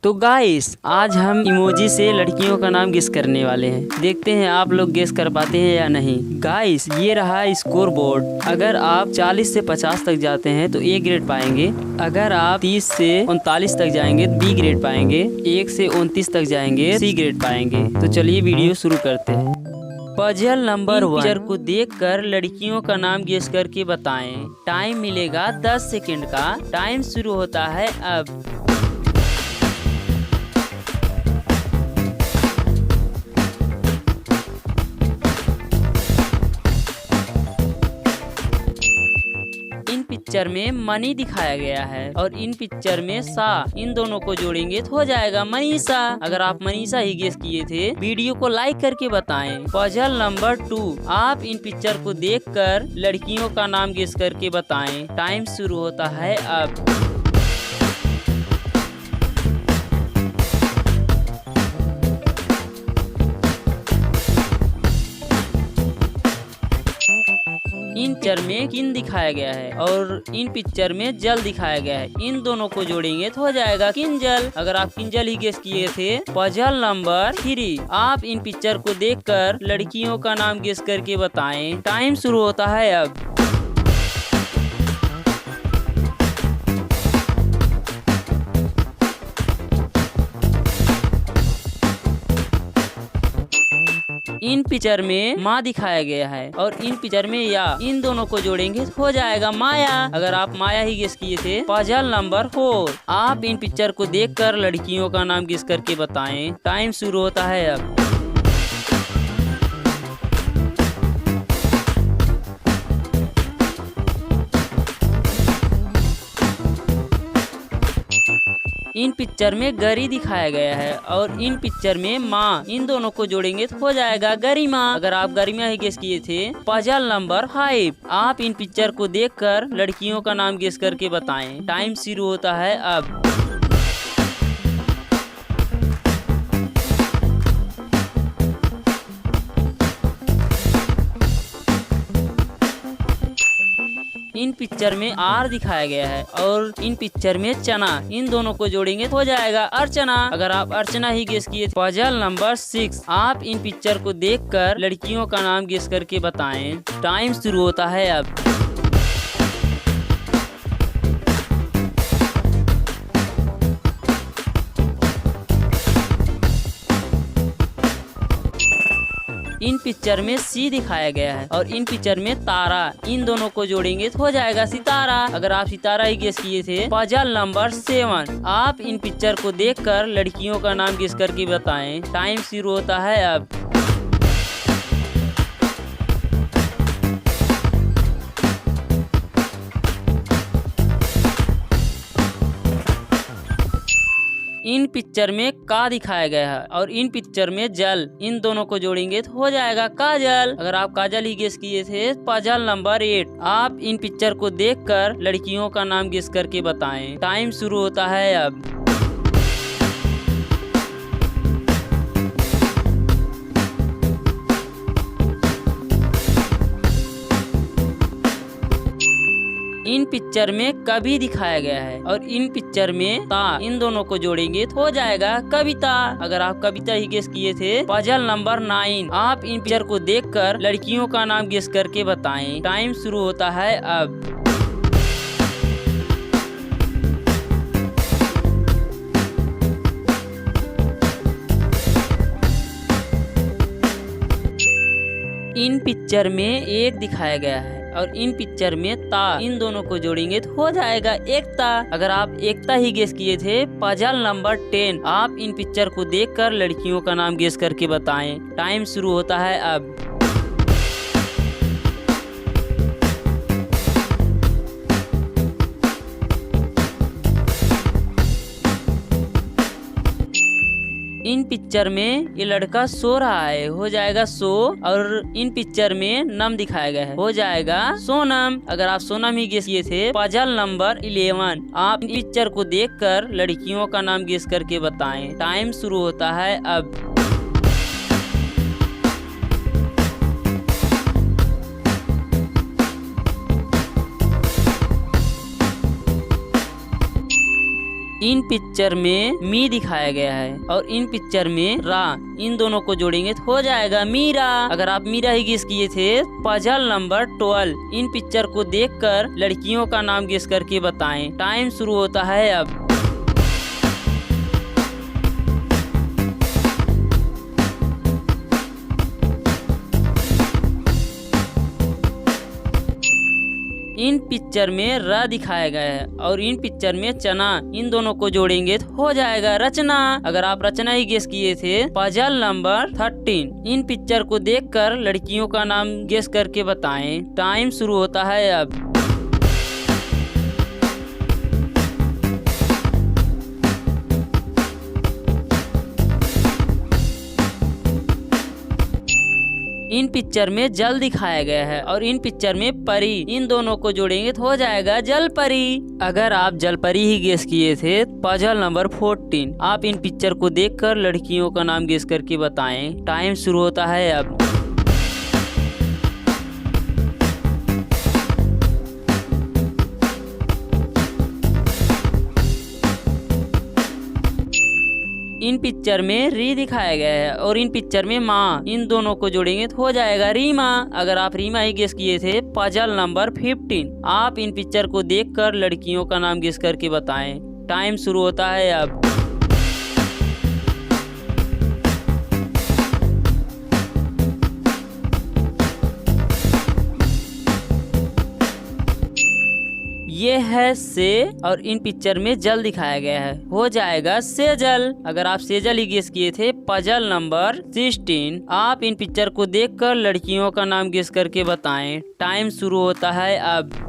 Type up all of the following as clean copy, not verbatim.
तो गाइस आज हम इमोजी से लड़कियों का नाम गेस करने वाले हैं। देखते हैं आप लोग गेस कर पाते हैं या नहीं। गाइस ये रहा स्कोर बोर्ड। अगर आप 40 से 50 तक जाते हैं तो ए ग्रेड पाएंगे। अगर आप 30 से 39 तक जाएंगे बी ग्रेड पाएंगे। 1 से 29 तक जाएंगे सी ग्रेड पाएंगे। तो चलिए वीडियो शुरू करते हैं। पजल नंबर 1 पिक्चर को देखकर लड़कियों का नाम गेस करके बताएं। टाइम मिलेगा 10 सेकंड का। टाइम शुरू होता है अब। पिक्चर में मनी दिखाया गया है और इन पिक्चर में सा, इन दोनों को जोड़ेंगे तो हो जाएगा मनीषा। अगर आप मनीषा ही गेस किए थे वीडियो को लाइक करके बताएं। पजल नंबर 2 आप इन पिक्चर को देखकर लड़कियों का नाम गेस करके बताएं। टाइम शुरू होता है अब। इन पिक्चर में किन दिखाया गया है और इन पिक्चर में जल दिखाया गया है। इन दोनों को जोड़ेंगे तो हो जाएगा किंजल। अगर आप किंजल ही गेस किए थे। पजल नंबर 3 आप इन पिक्चर को देखकर लड़कियों का नाम गेस करके बताएं। टाइम शुरू होता है अब। इन पिक्चर में माँ दिखाया गया है और इन पिक्चर में या, इन दोनों को जोड़ेंगे तो हो जाएगा माया। अगर आप माया ही गेस किए थे। पजल नंबर 4 आप इन पिक्चर को देखकर लड़कियों का नाम गेस करके बताएं। टाइम शुरू होता है अब। इन पिक्चर में गरी दिखाया गया है और इन पिक्चर में माँ, इन दोनों को जोड़ेंगे तो हो जाएगा गरिमा। अगर आप गरिमा ही गेस किए थे। पजल नंबर 5 आप इन पिक्चर को देखकर लड़कियों का नाम गेस करके बताएं। टाइम शुरू होता है अब। इन पिक्चर में आर दिखाया गया है और इन पिक्चर में चना, इन दोनों को जोड़ेंगे तो हो जाएगा अर्चना। अगर आप अर्चना ही गेस किए। पजल नंबर 6 आप इन पिक्चर को देखकर लड़कियों का नाम गेस करके बताएं। टाइम शुरू होता है अब। इन पिक्चर में सी दिखाया गया है और इन पिक्चर में तारा, इन दोनों को जोड़ेंगे तो हो जाएगा सितारा। अगर आप सितारा ही गेस किए थे। पजल नंबर 7 आप इन पिक्चर को देखकर लड़कियों का नाम गेस करके बताएं। टाइम शुरू होता है अब। इन पिक्चर में का दिखाया गया है और इन पिक्चर में जल, इन दोनों को जोड़ेंगे तो हो जाएगा काजल। अगर आप काजल ही गेस किए थे। पजल नंबर 8 आप इन पिक्चर को देखकर लड़कियों का नाम गेस करके बताएं। टाइम शुरू होता है अब। इन पिक्चर में कभी दिखाया गया है और इन पिक्चर में ता, इन दोनों को जोड़ेंगे तो हो जाएगा कविता। अगर आप कविता ही गेस किए थे। पजल नंबर 9 आप इन पिक्चर को देखकर लड़कियों का नाम गेस करके बताएं। टाइम शुरू होता है अब। इन पिक्चर में एक दिखाया गया है और इन पिक्चर में ता, इन दोनों को जोड़ेंगे तो हो जाएगा एकता। अगर आप एकता ही गेस किए थे। पजल नंबर 10 आप इन पिक्चर को देखकर लड़कियों का नाम गेस करके बताएं। टाइम शुरू होता है अब। इन पिक्चर में ये लड़का सो रहा है, हो जाएगा सो। और इन पिक्चर में नम दिखाया गया है, हो जाएगा सोनम। अगर आप सोनम ही गेस किए थे। पजल नंबर 11 आप पिक्चर को देखकर लड़कियों का नाम गेस करके बताएं। टाइम शुरू होता है अब। इन पिक्चर में मी दिखाया गया है और इन पिक्चर में रा, इन दोनों को जोड़ेंगे तो हो जाएगा मीरा। अगर आप मीरा ही गेस किए थे। पजल नंबर 12, इन पिक्चर को देखकर लड़कियों का नाम गेस करके बताएं। टाइम शुरू होता है अब। इन पिक्चर में र दिखाया गया है और इन पिक्चर में चना, इन दोनों को जोड़ेंगे तो हो जाएगा रचना। अगर आप रचना ही गेस किए थे। पजल नंबर 13, इन पिक्चर को देखकर लड़कियों का नाम गेस करके बताएं। टाइम शुरू होता है अब। इन पिक्चर में जल दिखाया गया है और इन पिक्चर में परी, इन दोनों को जोड़ेंगे तो हो जाएगा जल परी। अगर आप जल परी ही गेस किए थे। पजल नंबर 14, आप इन पिक्चर को देखकर लड़कियों का नाम गेस करके बताएं। टाइम शुरू होता है अब। इन पिक्चर में री दिखाया गया है और इन पिक्चर में माँ, इन दोनों को जोड़ेंगे तो हो जाएगा रीमा। अगर आप रीमा ही गेस किए थे। पजल नंबर 15, आप इन पिक्चर को देखकर लड़कियों का नाम गेस करके बताएं। टाइम शुरू होता है अब। ये है से और इन पिक्चर में जल दिखाया गया है, हो जाएगा सेजल। अगर आप सेजल ही गेस किए थे। पजल नंबर 16, आप इन पिक्चर को देखकर लड़कियों का नाम गेस करके बताएं। टाइम शुरू होता है अब।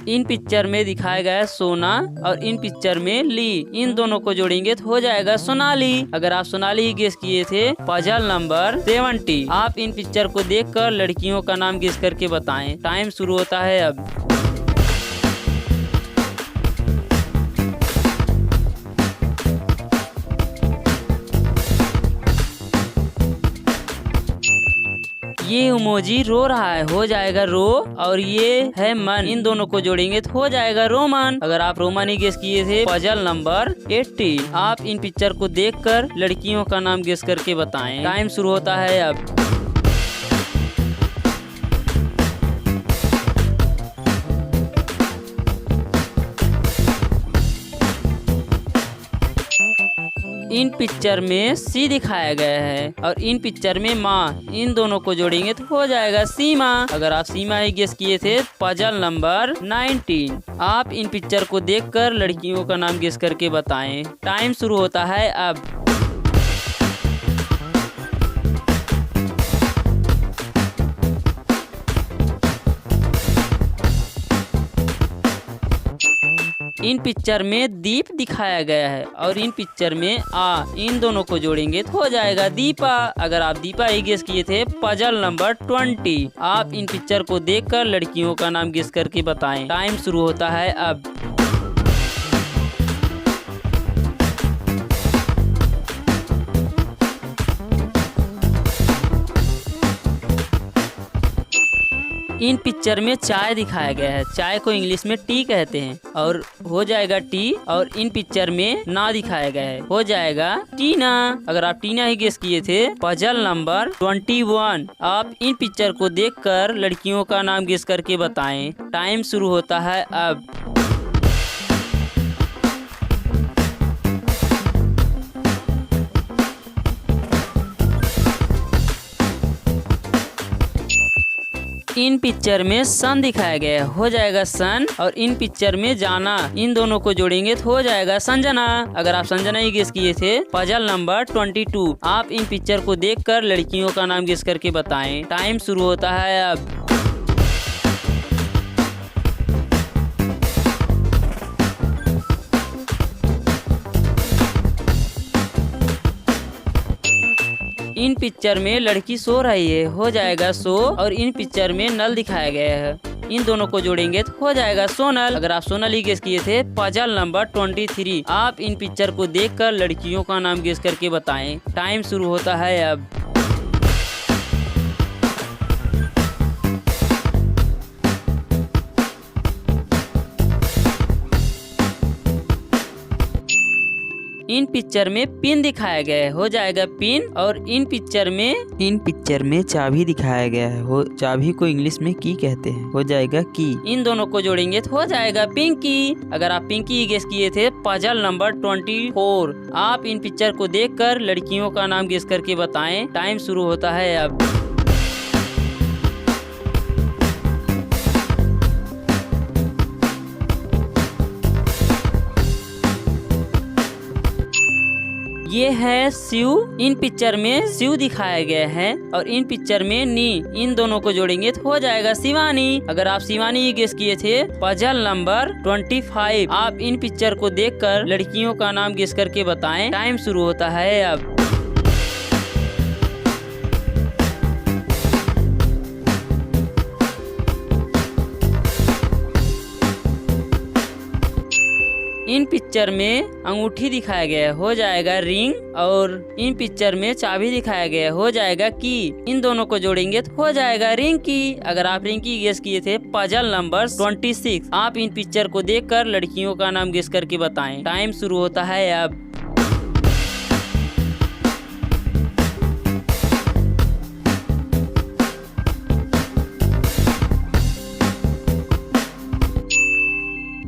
इन पिक्चर में दिखाया गया है सोना और इन पिक्चर में ली, इन दोनों को जोड़ेंगे तो हो जाएगा सोनाली। अगर आप सोनाली ही गेस किए थे। पजल नंबर 70, आप इन पिक्चर को देखकर लड़कियों का नाम गेस करके बताएं। टाइम शुरू होता है अब। ये इमोजी रो रहा है, हो जाएगा रो और ये है मन, इन दोनों को जोड़ेंगे तो हो जाएगा रोमन। अगर आप रोमन ही गेस किए थे। पजल नंबर 80, आप इन पिक्चर को देखकर लड़कियों का नाम गेस करके बताएं। टाइम शुरू होता है अब। इन पिक्चर में सी दिखाया गया है और इन पिक्चर में माँ, इन दोनों को जोड़ेंगे तो हो जाएगा सीमा। अगर आप सीमा ही गेस किए थे। पजल नंबर 19, आप इन पिक्चर को देखकर लड़कियों का नाम गेस करके बताएं। टाइम शुरू होता है अब। इन पिक्चर में दीप दिखाया गया है और इन पिक्चर में आ, इन दोनों को जोड़ेंगे तो हो जाएगा दीपा। अगर आप दीपा ही गेस किए थे। पजल नंबर 20, आप इन पिक्चर को देखकर लड़कियों का नाम गेस करके बताएं। टाइम शुरू होता है अब। इन पिक्चर में चाय दिखाया गया है, चाय को इंग्लिश में टी कहते हैं और हो जाएगा टी। और इन पिक्चर में ना दिखाया गया है, हो जाएगा टीना। अगर आप टीना ही गेस किए थे। पजल नंबर 21, आप इन पिक्चर को देखकर लड़कियों का नाम गेस करके बताएं। टाइम शुरू होता है अब। इन पिक्चर में सन दिखाया गया है, हो जाएगा सन। और इन पिक्चर में जाना, इन दोनों को जोड़ेंगे तो हो जाएगा संजना। अगर आप संजना ही गेस किए थे। पजल नंबर 22, आप इन पिक्चर को देखकर लड़कियों का नाम गेस करके बताएं। टाइम शुरू होता है अब। इन पिक्चर में लड़की सो रही है, हो जाएगा सो। और इन पिक्चर में नल दिखाया गया है, इन दोनों को जोड़ेंगे तो हो जाएगा सोनल। अगर आप सोनल ही गेस किए थे। पजल नंबर 23, आप इन पिक्चर को देखकर लड़कियों का नाम गेस करके बताएं। टाइम शुरू होता है अब। इन पिक्चर में पिन दिखाया गया है, हो जाएगा पिन। और इन पिक्चर में चाबी दिखाया गया है, हो चाबी को इंग्लिश में की कहते हैं, हो जाएगा की। इन दोनों को जोड़ेंगे तो हो जाएगा पिंकी। अगर आप पिंकी गेस किए थे पजल नंबर 24। आप इन पिक्चर को देखकर लड़कियों का नाम गेस करके बताएं। टाइम शुरू होता है अब। ये है शिव। इन पिक्चर में शिव दिखाया गया है और इन पिक्चर में नी। इन दोनों को जोड़ेंगे तो हो जाएगा शिवानी। अगर आप शिवानी गेस किए थे पजल नंबर 25। आप इन पिक्चर को देखकर लड़कियों का नाम गेस करके बताएं। टाइम शुरू होता है अब। इन पिक्चर में अंगूठी दिखाया गया है, हो जाएगा रिंग। और इन पिक्चर में चाबी दिखाया गया है, हो जाएगा की। इन दोनों को जोड़ेंगे तो हो जाएगा रिंग की। अगर आप रिंग की गेस किए थे पजल नंबर 26। आप इन पिक्चर को देखकर लड़कियों का नाम गेस करके बताएं। टाइम शुरू होता है अब।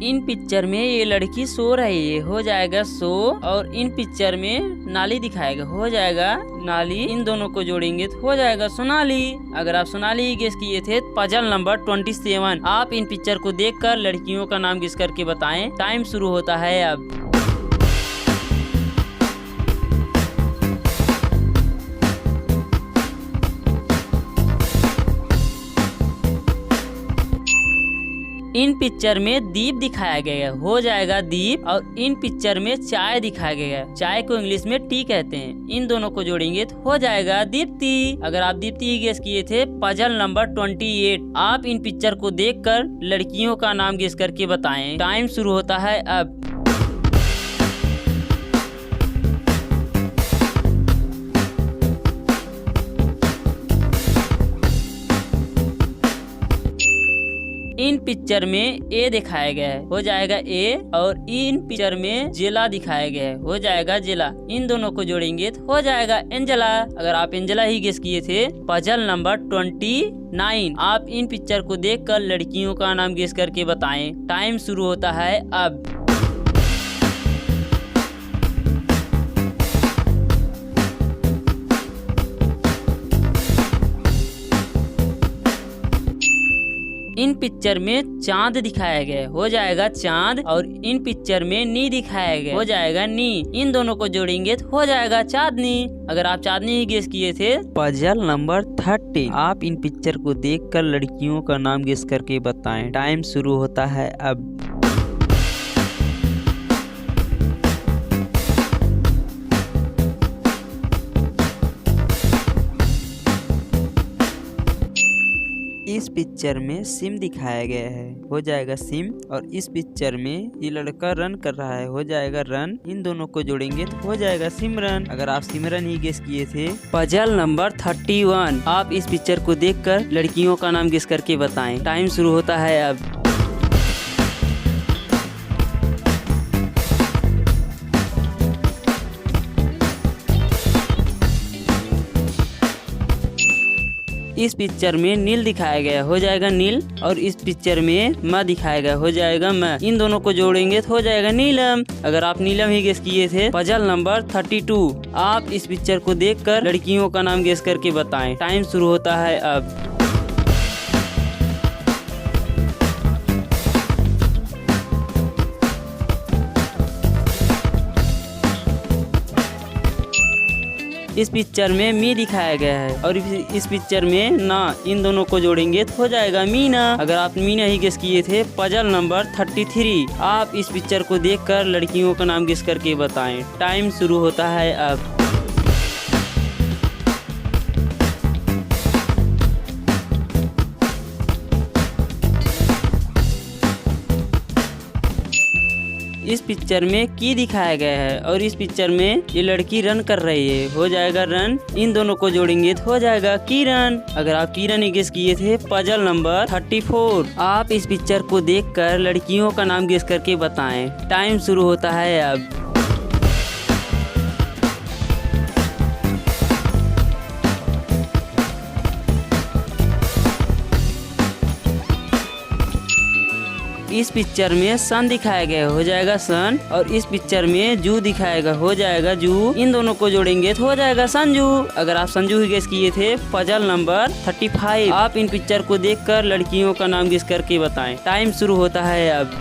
इन पिक्चर में ये लड़की सो रही है, हो जाएगा सो। और इन पिक्चर में नाली दिखाएगा, हो जाएगा नाली। इन दोनों को जोड़ेंगे तो हो जाएगा सोनाली। अगर आप सोनाली गेस किए थे पजल नंबर 27। आप इन पिक्चर को देखकर लड़कियों का नाम गेस करके बताएं। टाइम शुरू होता है अब। इन पिक्चर में दीप दिखाया गया है, हो जाएगा दीप। और इन पिक्चर में चाय दिखाया गया है, चाय को इंग्लिश में टी कहते हैं। इन दोनों को जोड़ेंगे तो हो जाएगा दीप्ति। अगर आप दीप्ति गेस किए थे पजल नंबर 28। आप इन पिक्चर को देखकर लड़कियों का नाम गेस करके बताएं। टाइम शुरू होता है अब। इन पिक्चर में ए दिखाया गया है, हो जाएगा ए। और इन पिक्चर में जेला दिखाया गया है, हो जाएगा जेला। इन दोनों को जोड़ेंगे तो हो जाएगा एंजेला। अगर आप एंजेला ही गेस किए थे पजल नंबर 29। आप इन पिक्चर को देखकर लड़कियों का नाम गेस करके बताएं। टाइम शुरू होता है अब। इन पिक्चर में चांद दिखाया गया है, हो जाएगा चांद। और इन पिक्चर में नी दिखाया गया, हो जाएगा नी। इन दोनों को जोड़ेंगे तो हो जाएगा चांदनी। अगर आप चांदनी ही गेस किए थे पजल नंबर 30। आप इन पिक्चर को देखकर लड़कियों का नाम गेस करके बताएं। टाइम शुरू होता है अब। इस पिक्चर में सिम दिखाया गया है, हो जाएगा सिम। और इस पिक्चर में ये लड़का रन कर रहा है, हो जाएगा रन। इन दोनों को जोड़ेंगे तो हो जाएगा सिमरन। अगर आप सिमरन ही गेस किए थे पजल नंबर 31। आप इस पिक्चर को देखकर लड़कियों का नाम गेस करके बताएं। टाइम शुरू होता है अब। इस पिक्चर में नील दिखाया गया, हो जाएगा नील। और इस पिक्चर में म दिखाया गया, हो जाएगा म। इन दोनों को जोड़ेंगे तो हो जाएगा नीलम। अगर आप नीलम ही गेस किए थे पजल नंबर 32। आप इस पिक्चर को देखकर लड़कियों का नाम गेस करके बताएं। टाइम शुरू होता है अब। इस पिक्चर में मी दिखाया गया है और इस पिक्चर में ना। इन दोनों को जोड़ेंगे तो हो जाएगा मीना। अगर आप मीना ही गेस किए थे पजल नंबर 33। आप इस पिक्चर को देखकर लड़कियों का नाम गेस करके बताएं। टाइम शुरू होता है अब। इस पिक्चर में की दिखाया गया है और इस पिक्चर में ये लड़की रन कर रही है, हो जाएगा रन। इन दोनों को जोड़ेंगे तो हो जाएगा किरण। अगर आप किरण ही गेस किए थे पजल नंबर 34। आप इस पिक्चर को देखकर लड़कियों का नाम गेस करके बताएं। टाइम शुरू होता है अब। इस पिक्चर में सन दिखाया गया हो जाएगा सन, और इस पिक्चर में जू दिखाया गया हो जाएगा जू। इन दोनों को जोड़ेंगे तो हो जाएगा संजू। अगर आप संजू ही गेस किए थे पजल नंबर 35। आप इन पिक्चर को देखकर लड़कियों का नाम गेस करके बताएं। टाइम शुरू होता है अब।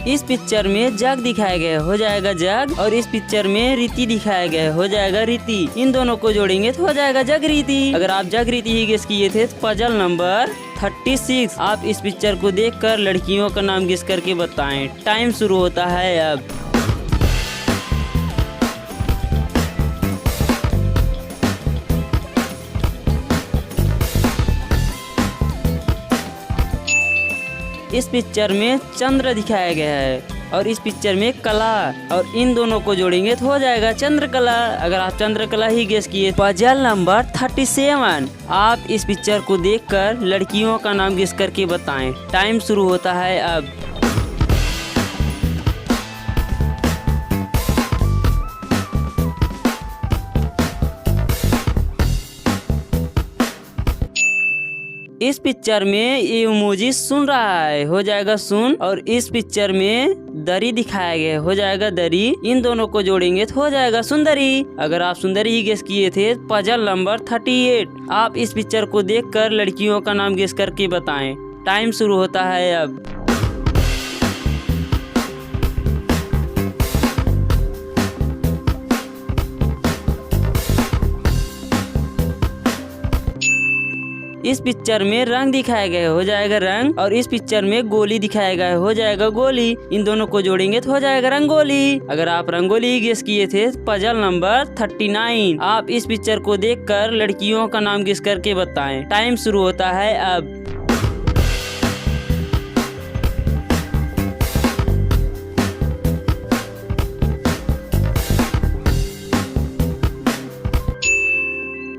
इस पिक्चर में जग दिखाया गया हो जाएगा जग, और इस पिक्चर में रीति दिखाया गया हो जाएगा रीति। इन दोनों को जोड़ेंगे तो हो जाएगा जग रीति। अगर आप जग रीति ही गेस किए थे तो पजल नंबर 36। आप इस पिक्चर को देखकर लड़कियों का नाम गेस करके बताएं। टाइम शुरू होता है अब। इस पिक्चर में चंद्र दिखाया गया है, और इस पिक्चर में कला, और इन दोनों को जोड़ेंगे तो हो जाएगा चंद्रकला। अगर आप चंद्रकला ही गेस किए पजल नंबर 37। आप इस पिक्चर को देखकर लड़कियों का नाम गेस करके बताएं। टाइम शुरू होता है अब। इस पिक्चर में ये इमोजी सुन रहा है हो जाएगा सुन, और इस पिक्चर में दरी दिखाया गया हो जाएगा दरी। इन दोनों को जोड़ेंगे तो हो जाएगा सुंदरी। अगर आप सुंदरी ही गेस किए थे पजल नंबर 38। आप इस पिक्चर को देखकर लड़कियों का नाम गेस करके बताएं। टाइम शुरू होता है अब। इस पिक्चर में रंग दिखाया गया हो जाएगा रंग, और इस पिक्चर में गोली दिखाया गया हो जाएगा गोली। इन दोनों को जोड़ेंगे तो हो जाएगा रंगोली। अगर आप रंगोली ही गेस किए थे पजल नंबर 39। आप इस पिक्चर को देखकर लड़कियों का नाम गेस करके बताएं। टाइम शुरू होता है अब।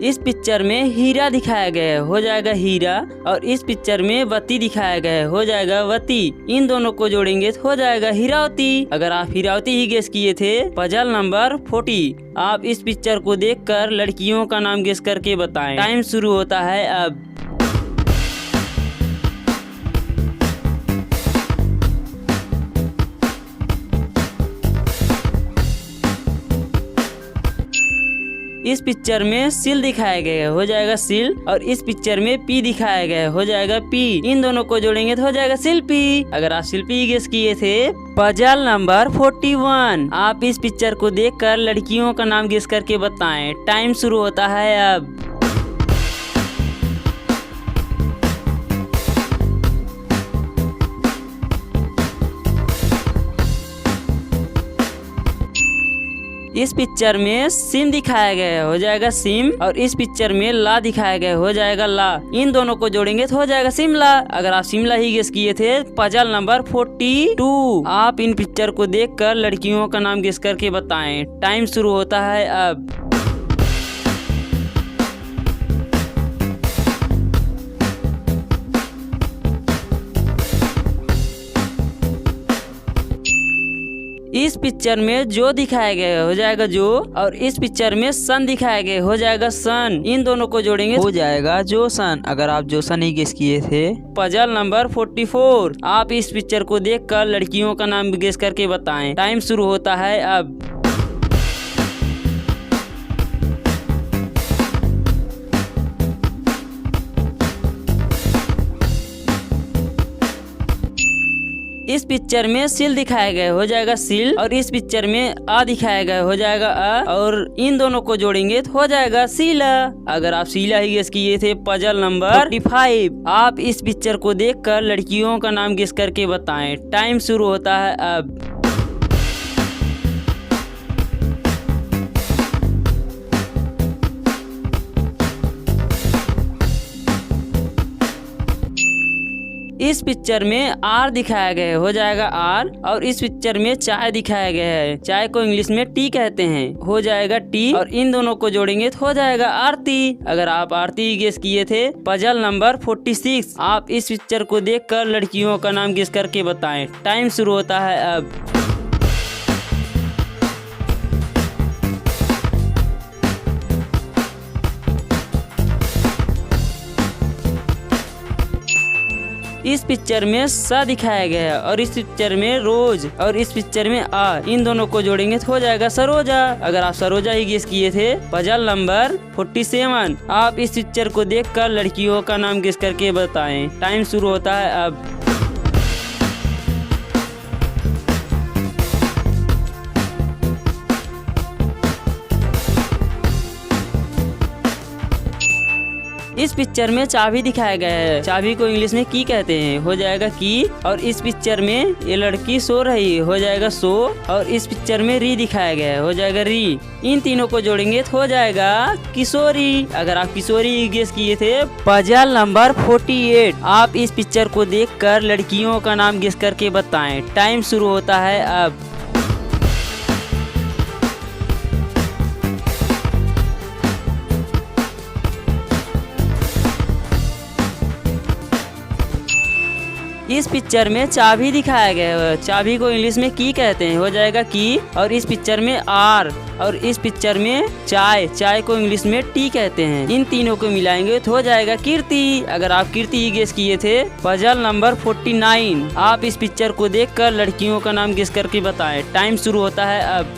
इस पिक्चर में हीरा दिखाया गया हो जाएगा हीरा, और इस पिक्चर में बत्ती दिखाया गया हो जाएगा बत्ती। इन दोनों को जोड़ेंगे तो हो जाएगा हीरावती। अगर आप हीरावती ही गेस किए थे पजल नंबर 40। आप इस पिक्चर को देखकर लड़कियों का नाम गेस करके बताएं। टाइम शुरू होता है अब। इस पिक्चर में सिल दिखाया गया हो जाएगा सिल, और इस पिक्चर में पी दिखाया गया हो जाएगा पी। इन दोनों को जोड़ेंगे तो हो जाएगा शिल्पी। अगर आप शिल्पी गेस किए थे पजल नंबर 41। आप इस पिक्चर को देखकर लड़कियों का नाम गेस करके बताएं। टाइम शुरू होता है अब। इस पिक्चर में सिम दिखाया गया हो जाएगा सिम, और इस पिक्चर में ला दिखाया गया हो जाएगा ला। इन दोनों को जोड़ेंगे तो हो जाएगा शिमला। अगर आप शिमला ही गेस किए थे पजल नंबर 42। आप इन पिक्चर को देखकर लड़कियों का नाम गेस करके बताएं। टाइम शुरू होता है अब। इस पिक्चर में जो दिखाया गया हो जाएगा जो, और इस पिक्चर में सन दिखाया गया हो जाएगा सन। इन दोनों को जोड़ेंगे हो जाएगा जोसन। अगर आप जोसन ही गेस किए थे पजल नंबर 44। आप इस पिक्चर को देखकर लड़कियों का नाम गेस करके बताएं। टाइम शुरू होता है अब। इस पिक्चर में सिल दिखाया गया हो जाएगा सिल, और इस पिक्चर में आ दिखाया गया हो जाएगा आ, और इन दोनों को जोड़ेंगे तो हो जाएगा शीला। अगर आप शीला ही गेस किए थे पजल नंबर 45। आप इस पिक्चर को देखकर लड़कियों का नाम गेस करके बताएं। टाइम शुरू होता है अब। इस पिक्चर में आर दिखाया गया हो जाएगा आर, और इस पिक्चर में चाय दिखाया गया है। चाय को इंग्लिश में टी कहते हैं, हो जाएगा टी, और इन दोनों को जोड़ेंगे तो हो जाएगा आरती। अगर आप आरती गेस किए थे पजल नंबर 46। आप इस पिक्चर को देखकर लड़कियों का नाम गेस करके बताएं। टाइम शुरू होता है अब। इस पिक्चर में स दिखाया गया है और इस पिक्चर में रोज और इस पिक्चर में आ, इन दोनों को जोड़ेंगे तो हो जाएगा सरोजा। अगर आप सरोजा ही गेस किए थे। पजल नंबर 47, आप इस पिक्चर को देखकर लड़कियों का नाम गेस करके बताएं। टाइम शुरू होता है अब। इस पिक्चर में चाबी दिखाया गया है। चाबी को इंग्लिश में की कहते हैं, हो जाएगा की। और इस पिक्चर में ये लड़की सो रही है, हो जाएगा सो। और इस पिक्चर में री दिखाया गया है, हो जाएगा री। इन तीनों को जोड़ेंगे तो हो जाएगा किशोरी। अगर आप किशोरी गेस किए थे। पजल नंबर 48, आप इस पिक्चर को देखकर लड़कियों का नाम गेस करके बताएं। टाइम शुरू होता है अब। इस पिक्चर में चाबी दिखाया गया है। चाबी को इंग्लिश में की कहते हैं, हो जाएगा की। और इस पिक्चर में आर और इस पिक्चर में चाय, चाय को इंग्लिश में टी कहते हैं। इन तीनों को मिलाएंगे तो हो जाएगा कीर्ति। अगर आप कीर्ति ही गेस किए थे। पजल नंबर 49, आप इस पिक्चर को देखकर लड़कियों का नाम गेस करके बताएं। टाइम शुरू होता है अब।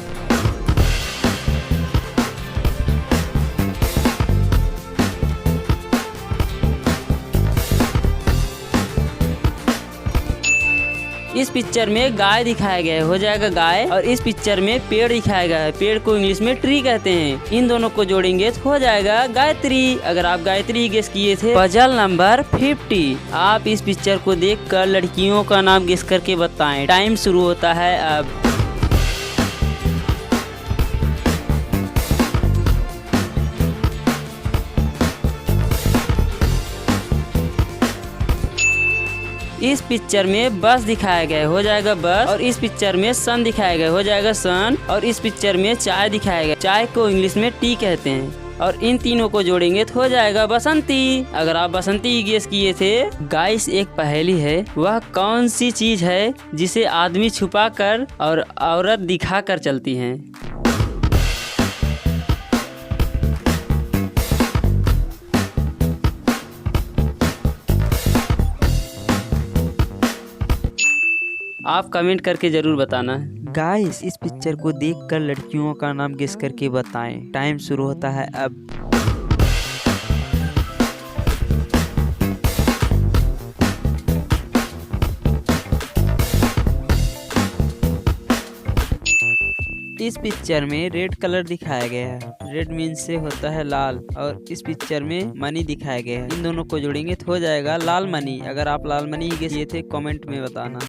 इस पिक्चर में गाय दिखाया गया है, हो जाएगा गाय। और इस पिक्चर में पेड़ दिखाया गया है। पेड़ को इंग्लिश में ट्री कहते हैं। इन दोनों को जोड़ेंगे तो हो जाएगा गायत्री। अगर आप गायत्री गेस किए थे। पजल नंबर 50, आप इस पिक्चर को देखकर लड़कियों का नाम गेस करके बताएं। टाइम शुरू होता है अब। इस पिक्चर में बस दिखाया गया है, हो जाएगा बस। और इस पिक्चर में सन दिखाया गया है, हो जाएगा सन। और इस पिक्चर में चाय दिखाया गया, चाय को इंग्लिश में टी कहते हैं। और इन तीनों को जोड़ेंगे तो हो जाएगा बसंती। अगर आप बसंती गेस किए थे। गाइस, एक पहेली है, वह कौन सी चीज है जिसे आदमी छुपा कर और औरत दिखा कर चलती हैं? आप कमेंट करके जरूर बताना। गाइस, इस पिक्चर को देखकर लड़कियों का नाम गेस करके बताएं। टाइम शुरू होता है अब। इस पिक्चर में रेड कलर दिखाया गया है। रेड मीन्स से होता है लाल। और इस पिक्चर में मनी दिखाया गया है। इन दोनों को जोड़ेंगे तो हो जाएगा लाल मनी। अगर आप लाल मनी गेस किए थे कमेंट में बताना।